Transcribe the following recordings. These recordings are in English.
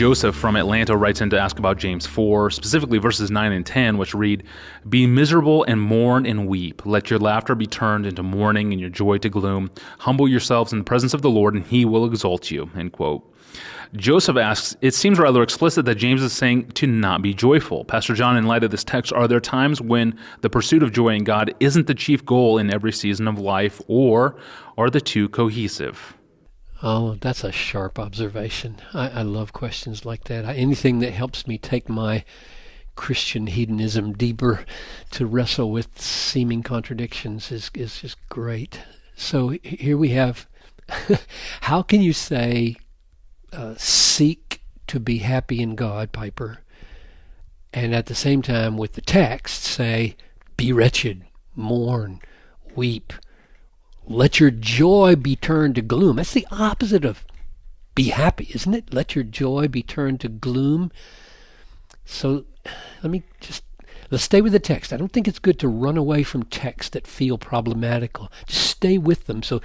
Joseph from Atlanta writes in to ask about James 4, specifically verses 9 and 10, which read, "Be miserable and mourn and weep. Let your laughter be turned into mourning and your joy to gloom. Humble yourselves in the presence of the Lord, and he will exalt you." End quote. Joseph asks, it seems rather explicit that James is saying to not be joyful. Pastor John, in light of this text, are there times when the pursuit of joy in God isn't the chief goal in every season of life, or are the two cohesive? Oh, that's a sharp observation. I love questions like that. Anything that helps me take my Christian hedonism deeper to wrestle with seeming contradictions is just great. So here we have, how can you say, seek to be happy in God, Piper, and at the same time with the text say, be wretched, mourn, weep, let your joy be turned to gloom? That's the opposite of be happy, isn't it? Let your joy be turned to gloom. So let's stay with the text. I don't think it's good to run away from texts that feel problematical. Just stay with them. So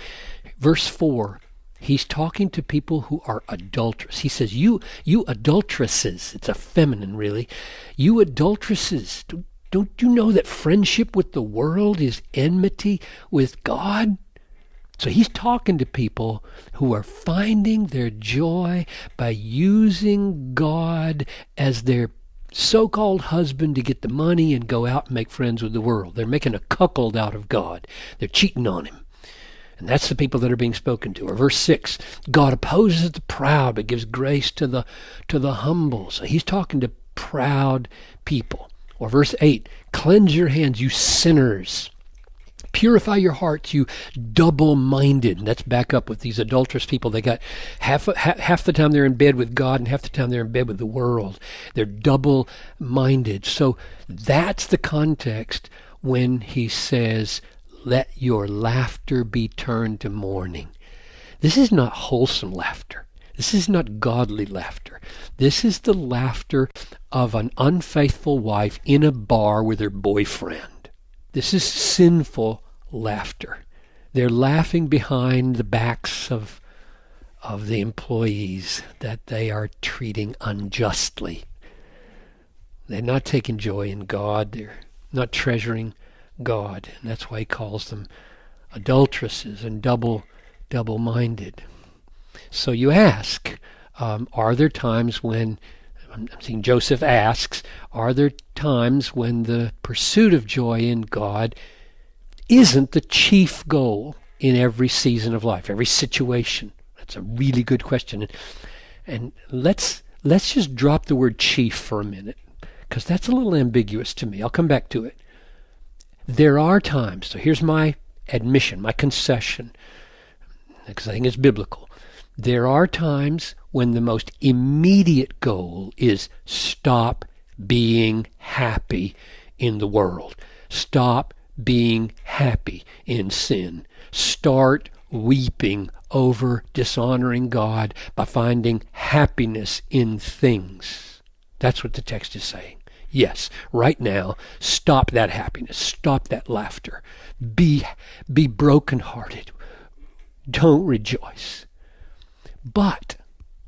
verse 4, he's talking to people who are adulterous. He says, you adulteresses, it's a feminine really, you adulteresses, don't you know that friendship with the world is enmity with God? So he's talking to people who are finding their joy by using God as their so-called husband to get the money and go out and make friends with the world. They're making a cuckold out of God. They're cheating on him. And that's the people that are being spoken to. Or verse 6, God opposes the proud but gives grace to the humble. So he's talking to proud people. Or verse 8, cleanse your hands, you sinners. Purify your hearts, you double-minded. And that's back up with these adulterous people. They got half the time they're in bed with God and half the time they're in bed with the world. They're double-minded. So that's the context when he says, let your laughter be turned to mourning. This is not wholesome laughter. This is not godly laughter. This is the laughter of an unfaithful wife in a bar with her boyfriend. This is sinful laughter. They're laughing behind the backs of the employees that they are treating unjustly. They're not taking joy in God. They're not treasuring God. And that's why he calls them adulteresses and double-minded. So you ask, are there times when, I'm seeing Joseph asks, are there times when the pursuit of joy in God isn't the chief goal in every season of life, every situation? That's a really good question. And let's just drop the word chief for a minute, because that's a little ambiguous to me. I'll come back to it. There are times, so here's my admission, my concession, because I think it's biblical. There are times when the most immediate goal is stop being happy in the world. Stop being happy in sin. Start weeping over dishonoring God by finding happiness in things. That's what the text is saying. Yes, right now, stop that happiness. Stop that laughter. Be brokenhearted. Don't rejoice. But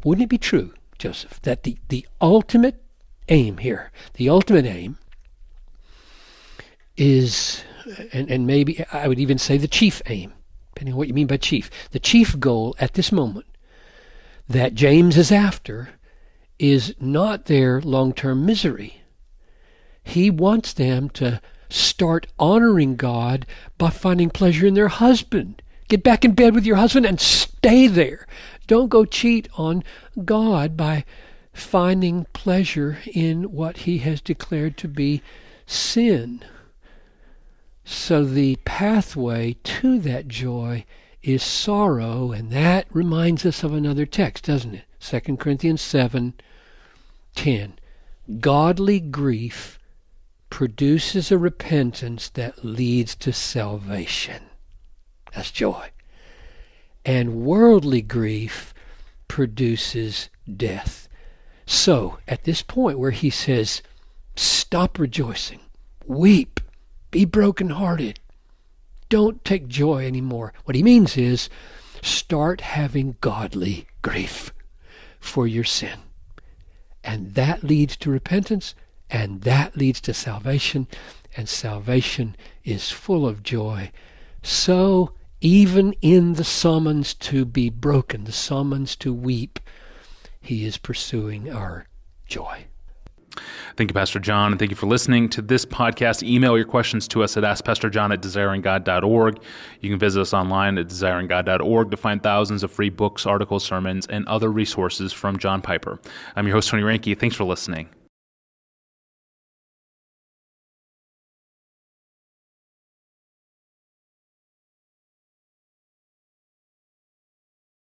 wouldn't it be true, Joseph, that the ultimate aim here, the ultimate aim is, and maybe I would even say the chief aim, depending on what you mean by chief, the chief goal at this moment that James is after is not their long-term misery. He wants them to start honoring God by finding pleasure in their husband. Get back in bed with your husband and stay there. Don't go cheat on God by finding pleasure in what he has declared to be sin. So the pathway to that joy is sorrow, and that reminds us of another text, doesn't it? 2 Corinthians 7:10. Godly grief produces a repentance that leads to salvation. That's joy. And worldly grief produces death. So, at this point where he says, stop rejoicing, weep, be brokenhearted, don't take joy anymore, what he means is, start having godly grief for your sin. and that leads to repentance, and that leads to salvation, and salvation is full of joy. So even in the summons to be broken, the summons to weep, he is pursuing our joy. Thank you, Pastor John, and thank you for listening to this podcast. Email your questions to us at askpastorjohn@desiringgod.org. You can visit us online at desiringgod.org to find thousands of free books, articles, sermons, and other resources from John Piper. I'm your host, Tony Reinke. Thanks for listening.